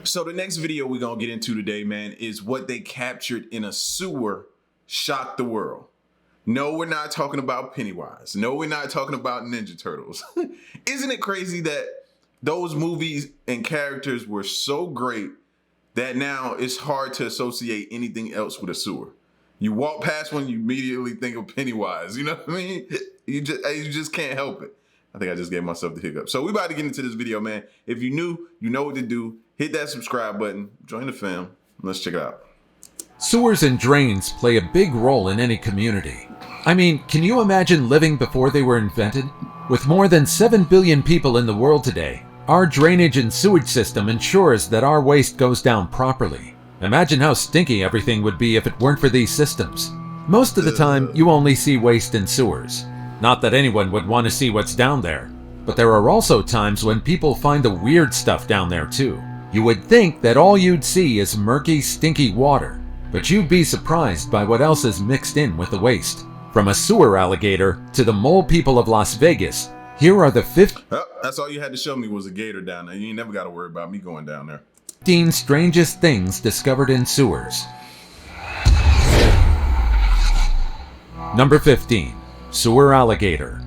So the next video we're gonna get into today, man, is what they captured in a sewer shocked the world. No, we're not talking about Pennywise. No, we're not talking about Ninja Turtles. Isn't it crazy that those movies and characters were so great that now it's hard to associate anything else with a sewer? You walk past one, you immediately think of Pennywise. You know what I mean? You just can't help it. I think I just gave myself the hiccup. So we about to get into this video, man. If you're new, you know what to do. Hit that subscribe button, join the fam. Let's check it out. Sewers and drains play a big role in any community. I mean, can you imagine living before they were invented? With more than 7 billion people in the world today, our drainage and sewage system ensures that our waste goes down properly. Imagine how stinky everything would be if it weren't for these systems. Most of the time, you only see waste in sewers. Not that anyone would want to see what's down there, but there are also times when people find the weird stuff down there too. You would think that all you'd see is murky, stinky water, but you'd be surprised by what else is mixed in with the waste. From a sewer alligator to the mole people of Las Vegas, here are the 15 that's all you had to show me was a gator down there. You ain't never got to worry about me going down there. 15 strangest things discovered in sewers. Number 15. Sewer alligator.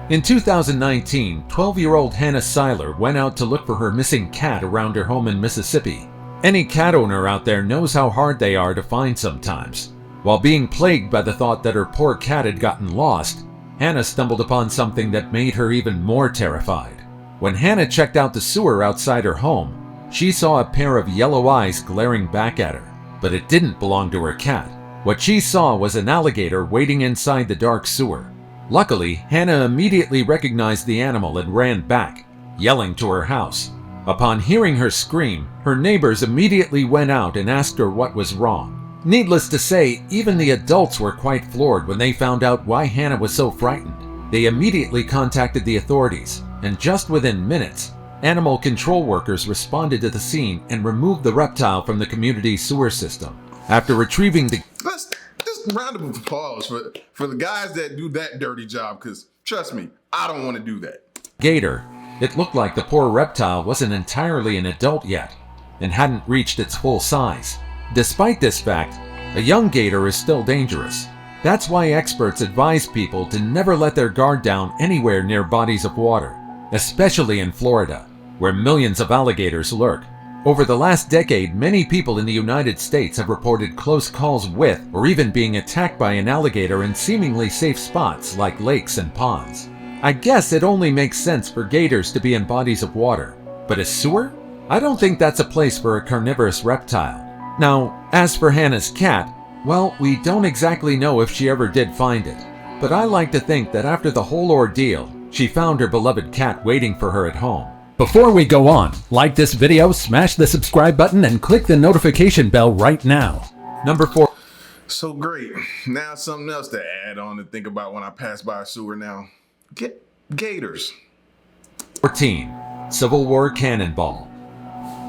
In 2019, 12-year-old Hannah Seiler went out to look for her missing cat around her home in Mississippi. Any cat owner out there knows how hard they are to find sometimes. While being plagued by the thought that her poor cat had gotten lost, Hannah stumbled upon something that made her even more terrified. When Hannah checked out the sewer outside her home, she saw a pair of yellow eyes glaring back at her, but it didn't belong to her cat. What she saw was an alligator waiting inside the dark sewer. Luckily, Hannah immediately recognized the animal and ran back, yelling to her house. Upon hearing her scream, her neighbors immediately went out and asked her what was wrong. Needless to say, even the adults were quite floored when they found out why Hannah was so frightened. They immediately contacted the authorities, and just within minutes, animal control workers responded to the scene and removed the reptile from the community sewer system. After retrieving the... Just round of applause for the guys that do that dirty job, because trust me, I don't want to do that. Gator, it looked like the poor reptile wasn't entirely an adult yet and hadn't reached its full size. Despite this fact, a young gator is still dangerous. That's why experts advise people to never let their guard down anywhere near bodies of water, especially in Florida, where millions of alligators lurk. Over the last decade, many people in the United States have reported close calls with or even being attacked by an alligator in seemingly safe spots like lakes and ponds. I guess it only makes sense for gators to be in bodies of water, but a sewer? I don't think that's a place for a carnivorous reptile. Now, as for Hannah's cat, well, we don't exactly know if she ever did find it, but I like to think that after the whole ordeal, she found her beloved cat waiting for her at home. Before we go on, like this video, smash the subscribe button, and click the notification bell right now. Number 4. So great. Now something else to add on and think about when I pass by a sewer now. Get gators. 14. Civil War cannonball.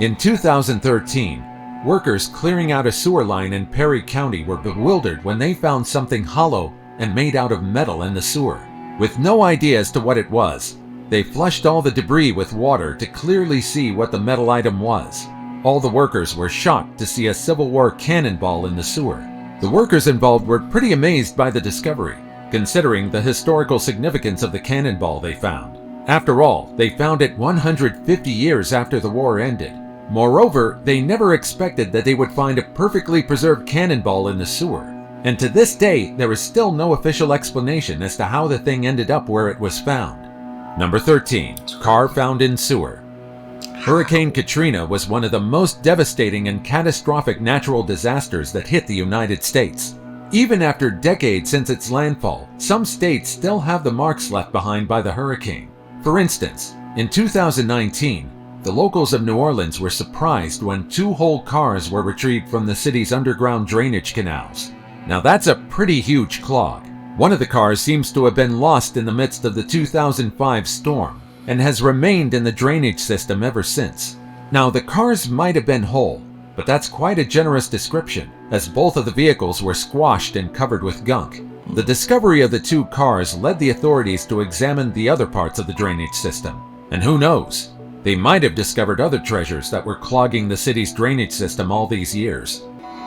In 2013, workers clearing out a sewer line in Perry County were bewildered when they found something hollow and made out of metal in the sewer. With no idea as to what it was, they flushed all the debris with water to clearly see what the metal item was. All the workers were shocked to see a Civil War cannonball in the sewer. The workers involved were pretty amazed by the discovery, considering the historical significance of the cannonball they found. After all, they found it 150 years after the war ended. Moreover, they never expected that they would find a perfectly preserved cannonball in the sewer. And to this day, there is still no official explanation as to how the thing ended up where it was found. Number 13. Car found in sewer. Hurricane Katrina was one of the most devastating and catastrophic natural disasters that hit the United States. Even after decades since its landfall, some states still have the marks left behind by the hurricane. For instance, in 2019, the locals of New Orleans were surprised when 2 whole cars were retrieved from the city's underground drainage canals. Now that's a pretty huge clog. One of the cars seems to have been lost in the midst of the 2005 storm and has remained in the drainage system ever since. Now the cars might have been whole, but that's quite a generous description, as both of the vehicles were squashed and covered with gunk. The discovery of the 2 cars led the authorities to examine the other parts of the drainage system. And who knows, They might have discovered other treasures that were clogging the city's drainage system all these years.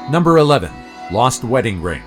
Number 11. Lost wedding ring.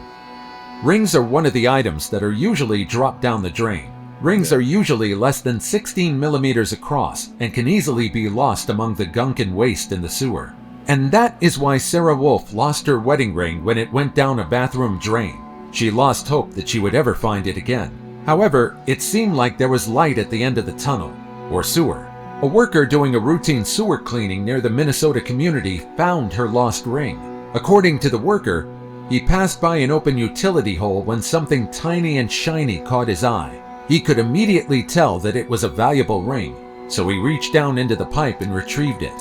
Rings are one of the items that are usually dropped down the drain. Rings are usually less than 16 millimeters across and can easily be lost among the gunk and waste in the sewer. And that is why Sarah Wolf lost her wedding ring when it went down a bathroom drain. She lost hope that she would ever find it again. However, it seemed like there was light at the end of the tunnel, or sewer. A worker doing a routine sewer cleaning near the Minnesota community found her lost ring. According to the worker, he passed by an open utility hole when something tiny and shiny caught his eye. He could immediately tell that it was a valuable ring, so he reached down into the pipe and retrieved it.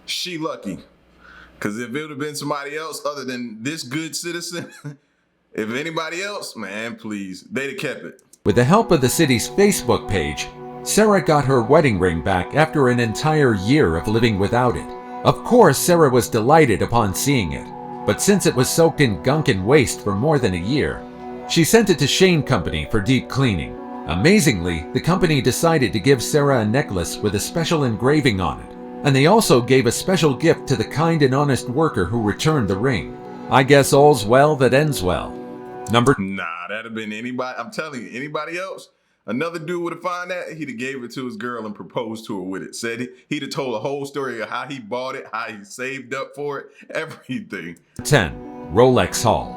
She lucky, because if it would have been somebody else other than this good citizen, if anybody else, man, please, they'd have kept it. With the help of the city's Facebook page, Sarah got her wedding ring back after an entire year of living without it. Of course, Sarah was delighted upon seeing it, but since it was soaked in gunk and waste for more than a year, she sent it to Shane Company for deep cleaning. Amazingly, the company decided to give Sarah a necklace with a special engraving on it, and they also gave a special gift to the kind and honest worker who returned the ring. I guess all's well that ends well. Nah, that'd have been anybody. I'm telling you, anybody else, another dude would have found that, he'd have gave it to his girl and proposed to her with it. Said he'd have told a whole story of how he bought it, how he saved up for it, everything. 10. Rolex haul.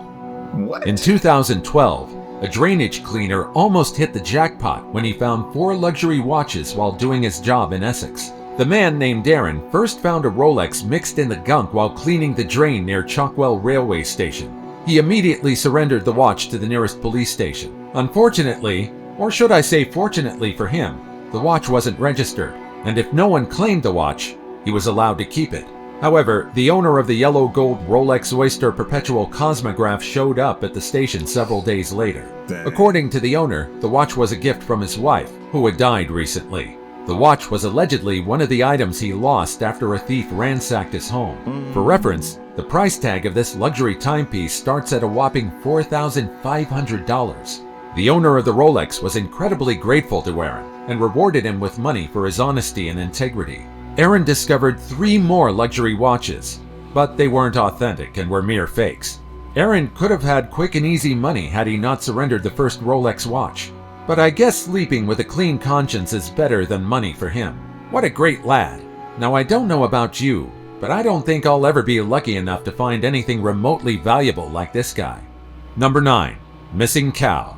What? In 2012, a drainage cleaner almost hit the jackpot when he found 4 luxury watches while doing his job in Essex. The man named Darren first found a Rolex mixed in the gunk while cleaning the drain near Chalkwell railway station. He immediately surrendered the watch to the nearest police station. Unfortunately, or should I say fortunately for him, the watch wasn't registered, and if no one claimed the watch, he was allowed to keep it. However, the owner of the yellow gold Rolex Oyster Perpetual Cosmograph showed up at the station several days later. Dang. According to the owner, the watch was a gift from his wife, who had died recently. The watch was allegedly one of the items he lost after a thief ransacked his home. For reference, the price tag of this luxury timepiece starts at a whopping $4,500. The owner of the Rolex was incredibly grateful to Aaron and rewarded him with money for his honesty and integrity. Aaron discovered 3 more luxury watches, but they weren't authentic and were mere fakes. Aaron could have had quick and easy money had he not surrendered the first Rolex watch. But I guess sleeping with a clean conscience is better than money for him. What a great lad. Now I don't know about you, but I don't think I'll ever be lucky enough to find anything remotely valuable like this guy. Number 9. Missing cow.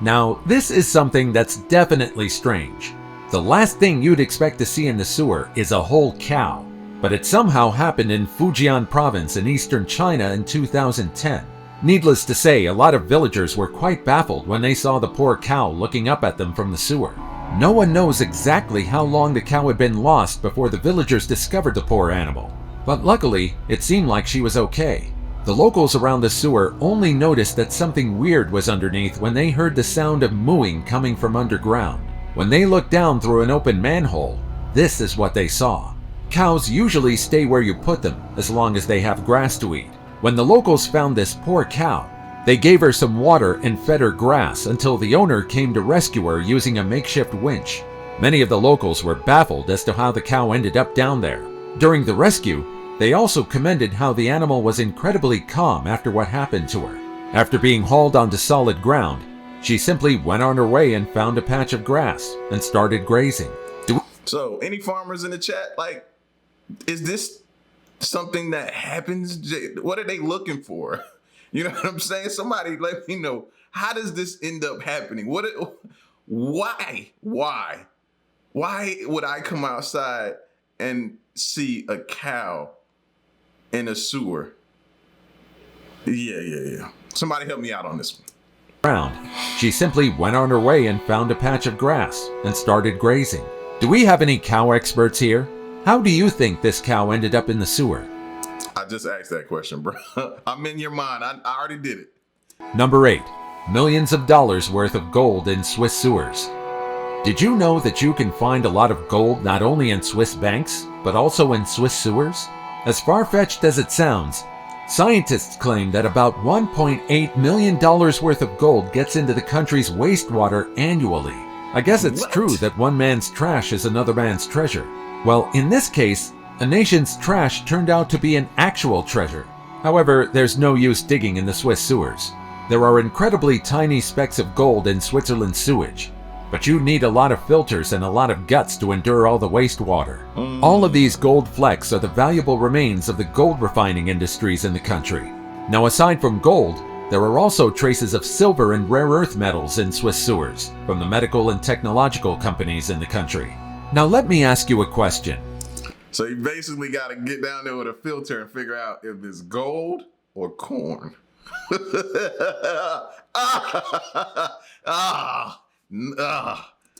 Now, this is something that's definitely strange. The last thing you'd expect to see in the sewer is a whole cow, but it somehow happened in Fujian province in eastern China in 2010. Needless to say, a lot of villagers were quite baffled when they saw the poor cow looking up at them from the sewer. No one knows exactly how long the cow had been lost before the villagers discovered the poor animal, but luckily, it seemed like she was okay. The locals around the sewer only noticed that something weird was underneath when they heard the sound of mooing coming from underground. When they looked down through an open manhole, this is what they saw. Cows usually stay where you put them as long as they have grass to eat. When the locals found this poor cow, they gave her some water and fed her grass until the owner came to rescue her using a makeshift winch. Many of the locals were baffled as to how the cow ended up down there. During the rescue, they also commended how the animal was incredibly calm after what happened to her. After being hauled onto solid ground, she simply went on her way and found a patch of grass and started grazing. So, any farmers in the chat, like, is this something that happens? What are they looking for? You know what I'm saying? Somebody let me know. How does this end up happening? Why would I come outside and see a cow in a sewer? Yeah. Somebody help me out on this one. She simply went on her way and found a patch of grass and started grazing. Do we have any cow experts here? How do you think this cow ended up in the sewer? I just asked that question, bro. I'm in your mind. I already did it. Number 8. Millions of dollars worth of gold in Swiss sewers. Did you know that you can find a lot of gold not only in Swiss banks, but also in Swiss sewers? As far-fetched as it sounds, scientists claim that about $1.8 million worth of gold gets into the country's wastewater annually. I guess it's true that one man's trash is another man's treasure. Well, in this case, a nation's trash turned out to be an actual treasure. However, there's no use digging in the Swiss sewers. There are incredibly tiny specks of gold in Switzerland's sewage, but you need a lot of filters and a lot of guts to endure all the wastewater. All of these gold flecks are the valuable remains of the gold refining industries in the country. Now, aside from gold, there are also traces of silver and rare earth metals in Swiss sewers from the medical and technological companies in the country. Now, let me ask you a question. So you basically got to get down there with a filter and figure out if it's gold or corn.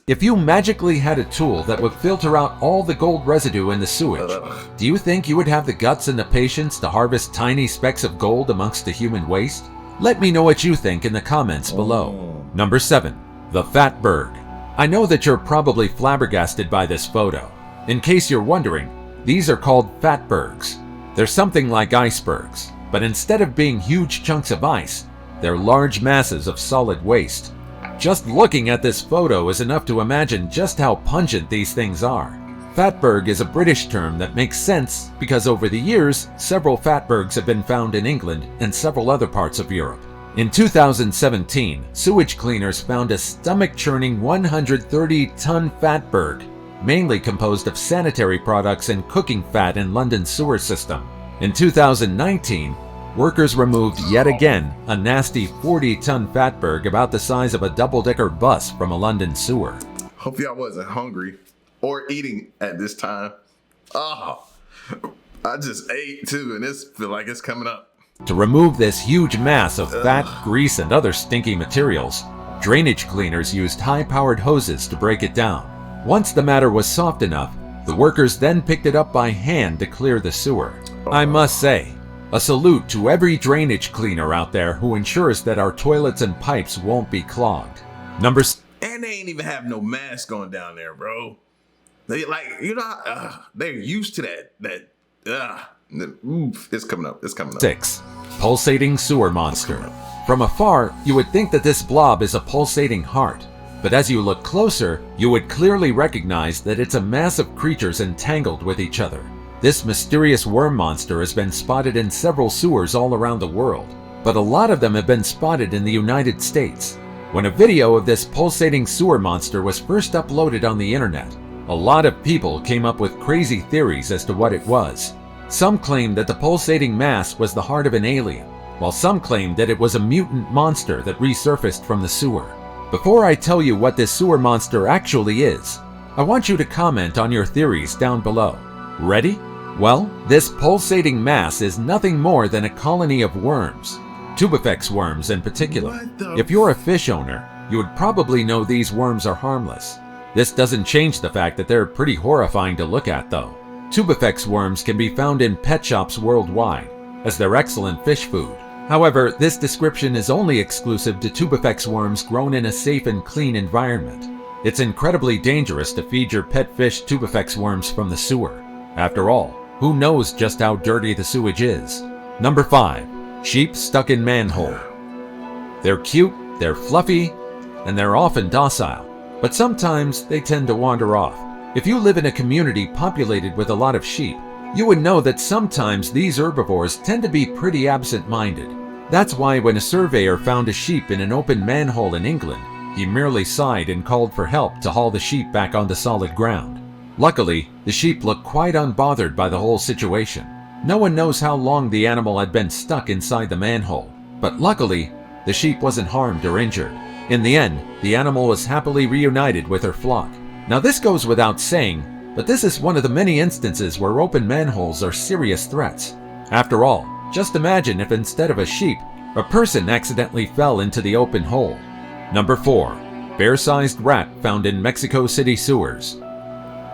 If you magically had a tool that would filter out all the gold residue in the sewage, do you think you would have the guts and the patience to harvest tiny specks of gold amongst the human waste? Let me know what you think in the comments below. Number 7. The FATBERG. I know that you're probably flabbergasted by this photo. In case you're wondering, these are called FATBERGs. They're something like icebergs, but instead of being huge chunks of ice, they're large masses of solid waste. Just looking at this photo is enough to imagine just how pungent these things are. FATBERG is a British term that makes sense because over the years, several FATBERGs have been found in England and several other parts of Europe. In 2017, sewage cleaners found a stomach-churning 130-ton FATBERG, mainly composed of sanitary products and cooking fat in London's sewer system. In 2019, workers removed yet again a nasty 40-ton FATBERG about the size of a double-decker bus from a London sewer. Hope y'all wasn't hungry or eating at this time. Oh, I just ate too, and this feel like it's coming up. To remove this huge mass of fat, grease, and other stinky materials, drainage cleaners used high-powered hoses to break it down. Once the matter was soft enough, the workers then picked it up by hand to clear the sewer. I must say, a salute to every drainage cleaner out there who ensures that our toilets and pipes won't be clogged. And they ain't even have no mask on down there, bro. They they're used to that. It's coming up. 6. Pulsating sewer monster. From afar, you would think that this blob is a pulsating heart. But as you look closer, you would clearly recognize that it's a mass of creatures entangled with each other. This mysterious worm monster has been spotted in several sewers all around the world, but a lot of them have been spotted in the United States. When a video of this pulsating sewer monster was first uploaded on the internet, a lot of people came up with crazy theories as to what it was. Some claimed that the pulsating mass was the heart of an alien, while some claimed that it was a mutant monster that resurfaced from the sewer. Before I tell you what this sewer monster actually is, I want you to comment on your theories down below. Ready? Well, this pulsating mass is nothing more than a colony of worms, tubifex worms in particular. If you're a fish owner, you would probably know these worms are harmless. This doesn't change the fact that they're pretty horrifying to look at though. Tubifex worms can be found in pet shops worldwide, as they're excellent fish food. However, this description is only exclusive to tubifex worms grown in a safe and clean environment. It's incredibly dangerous to feed your pet fish tubifex worms from the sewer. After all, who knows just how dirty the sewage is? Number 5. Sheep stuck in manhole. They're cute, they're fluffy, and they're often docile, but sometimes they tend to wander off. If you live in a community populated with a lot of sheep, you would know that sometimes these herbivores tend to be pretty absent-minded. That's why when a surveyor found a sheep in an open manhole in England, he merely sighed and called for help to haul the sheep back onto solid ground. Luckily, the sheep looked quite unbothered by the whole situation. No one knows how long the animal had been stuck inside the manhole, but luckily, the sheep wasn't harmed or injured. In the end, the animal was happily reunited with her flock. Now this goes without saying, but this is one of the many instances where open manholes are serious threats. After all, just imagine if instead of a sheep, a person accidentally fell into the open hole. Number 4. Bear-sized rat found in Mexico City sewers.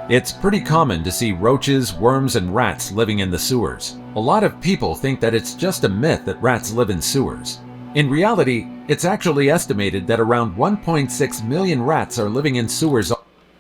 It's pretty common to see roaches, worms, and rats living in the sewers. A lot of people think that it's just a myth that rats live in sewers. In reality, it's actually estimated that around 1.6 million rats are living in sewers.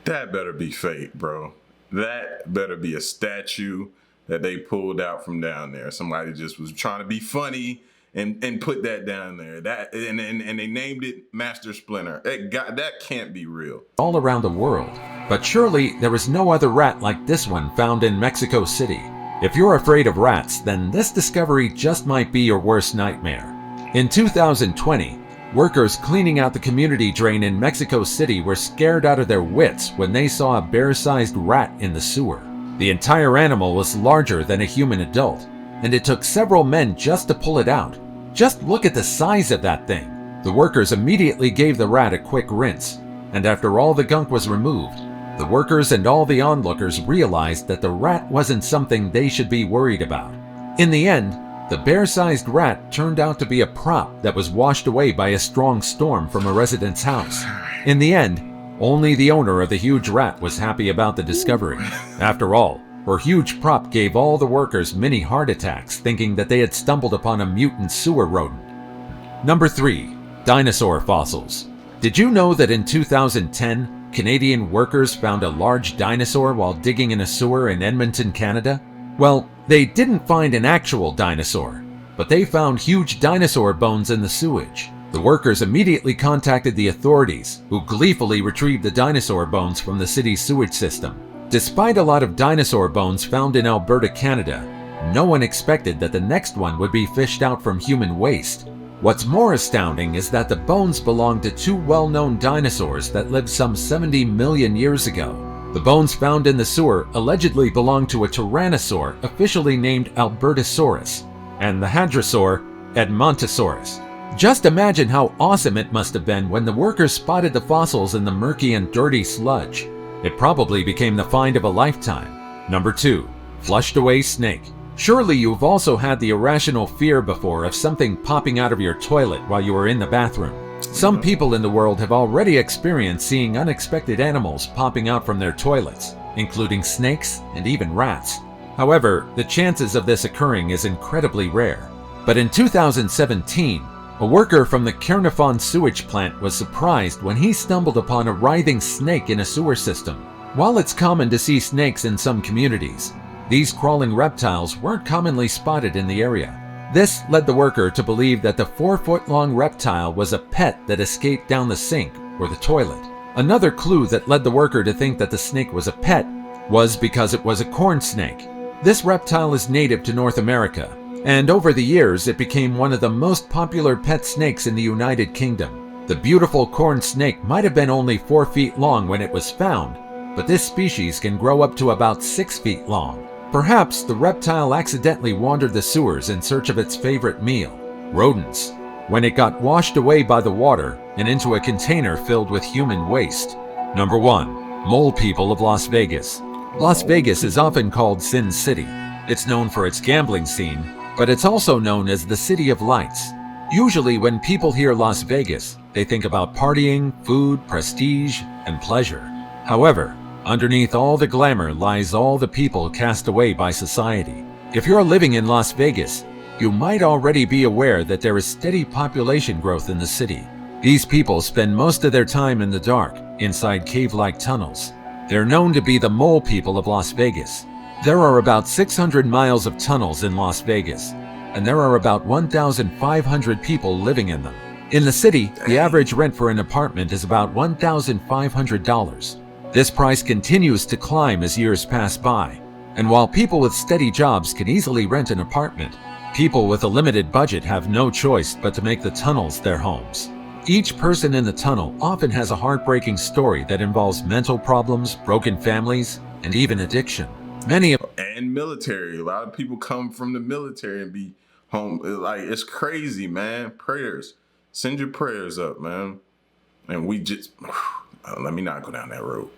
That better be fake, bro. That better be a statue that they pulled out from down there. Somebody just was trying to be funny and put that down there. That and they named it Master Splinter. That can't be real. All around the world. But surely there is no other rat like this one found in Mexico City. If you're afraid of rats, then this discovery just might be your worst nightmare. In 2020, workers cleaning out the community drain in Mexico City were scared out of their wits when they saw a bear-sized rat in the sewer. The entire animal was larger than a human adult, and it took several men just to pull it out. Just look at the size of that thing. The workers immediately gave the rat a quick rinse, and after all the gunk was removed, the workers and all the onlookers realized that the rat wasn't something they should be worried about. In the end, the bear-sized rat turned out to be a prop that was washed away by a strong storm from a resident's house. In the end, only the owner of the huge rat was happy about the discovery. After all, her huge prop gave all the workers mini heart attacks thinking that they had stumbled upon a mutant sewer rodent. Number 3. Dinosaur fossils. Did you know that in 2010, Canadian workers found a large dinosaur while digging in a sewer in Edmonton, Canada? Well, they didn't find an actual dinosaur, but they found huge dinosaur bones in the sewage. The workers immediately contacted the authorities, who gleefully retrieved the dinosaur bones from the city's sewage system. Despite a lot of dinosaur bones found in Alberta, Canada, no one expected that the next one would be fished out from human waste. What's more astounding is that the bones belong to two well-known dinosaurs that lived some 70 million years ago. The bones found in the sewer allegedly belong to a tyrannosaur officially named Albertosaurus and the hadrosaur Edmontosaurus. Just imagine how awesome it must have been when the workers spotted the fossils in the murky and dirty sludge. It probably became the find of a lifetime. Number 2. Flushed away snake. Surely you've also had the irrational fear before of something popping out of your toilet while you were in the bathroom. Some people in the world have already experienced seeing unexpected animals popping out from their toilets, including snakes and even rats. However, the chances of this occurring is incredibly rare. But in 2017, a worker from the Caernarfon sewage plant was surprised when he stumbled upon a writhing snake in a sewer system. While it's common to see snakes in some communities, these crawling reptiles weren't commonly spotted in the area. This led the worker to believe that the 4-foot-long reptile was a pet that escaped down the sink or the toilet. Another clue that led the worker to think that the snake was a pet was because it was a corn snake. This reptile is native to North America, and over the years it became one of the most popular pet snakes in the United Kingdom. The beautiful corn snake might have been only 4 feet long when it was found, but this species can grow up to about 6 feet long. Perhaps the reptile accidentally wandered the sewers in search of its favorite meal, rodents, when it got washed away by the water and into a container filled with human waste. Number 1. Mole people of Las Vegas. Las Vegas is often called Sin City. It's known for its gambling scene, but it's also known as the City of Lights. Usually when people hear Las Vegas, they think about partying, food, prestige, and pleasure. However, underneath all the glamour lies all the people cast away by society. If you're living in Las Vegas, you might already be aware that there is steady population growth in the city. These people spend most of their time in the dark, inside cave-like tunnels. They're known to be the mole people of Las Vegas. There are about 600 miles of tunnels in Las Vegas, and there are about 1,500 people living in them. In the city, the average rent for an apartment is about $1,500. This price continues to climb as years pass by, and while people with steady jobs can easily rent an apartment, people with a limited budget have no choice but to make the tunnels their homes. Each person in the tunnel often has a heartbreaking story that involves mental problems, broken families, and even addiction. And military. A lot of people come from the military and be home. Like, it's crazy, man. Prayers. Send your prayers up, man. And we just... let me not go down that road.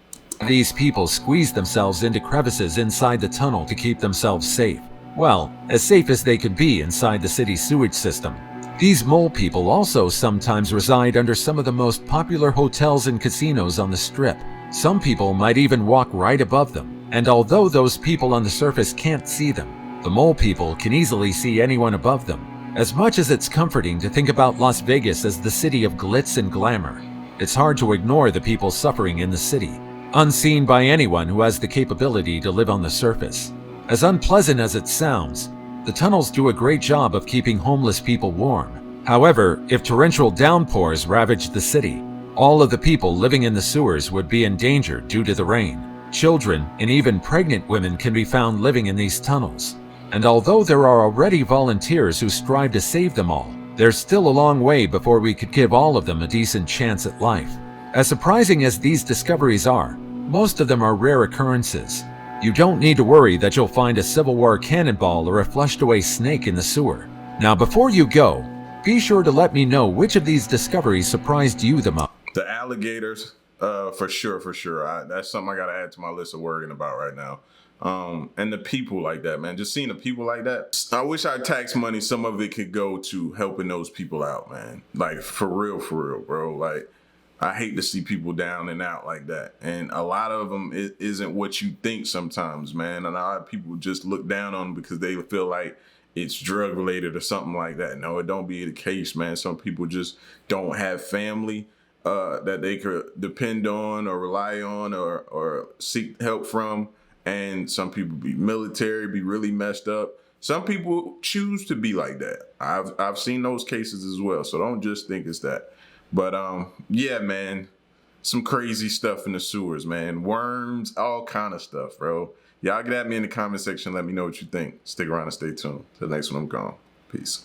These people squeeze themselves into crevices inside the tunnel to keep themselves safe. Well, as safe as they could be inside the city's sewage system. These mole people also sometimes reside under some of the most popular hotels and casinos on the Strip. Some people might even walk right above them, and although those people on the surface can't see them, the mole people can easily see anyone above them. As much as it's comforting to think about Las Vegas as the city of glitz and glamour, it's hard to ignore the people suffering in the city, unseen by anyone who has the capability to live on the surface. As unpleasant as it sounds, the tunnels do a great job of keeping homeless people warm. However, if torrential downpours ravaged the city, All of the people living in the sewers would be in danger due to the rain. Children and even pregnant women can be found living in these tunnels. And although there are already volunteers who strive to save them all, there's still a long way before we could give all of them a decent chance at life. As surprising as these discoveries are, most of them are rare occurrences. You don't need to worry that you'll find a Civil War cannonball or a flushed-away snake in the sewer. Now, before you go, be sure to let me know which of these discoveries surprised you the most. The alligators, for sure. That's something I gotta add to my list of worrying about right now. And the people like that, man. Just seeing the people like that. I wish our tax money, some of it could go to helping those people out, man. Like, for real, bro. Like, I hate to see people down and out like that. And a lot of them isn't what you think sometimes, man. And a lot of people just look down on them because they feel like it's drug related or something like that. No, it don't be the case, man. Some people just don't have family that they could depend on or rely on or seek help from. And some people be military, be really messed up. Some people choose to be like that. I've seen those cases as well. So don't just think it's that. But yeah, man, some crazy stuff in the sewers, man. Worms, all kind of stuff, bro. Y'all get at me in the comment section. Let me know what you think. Stick around and stay tuned. Till the next one, I'm gone. Peace.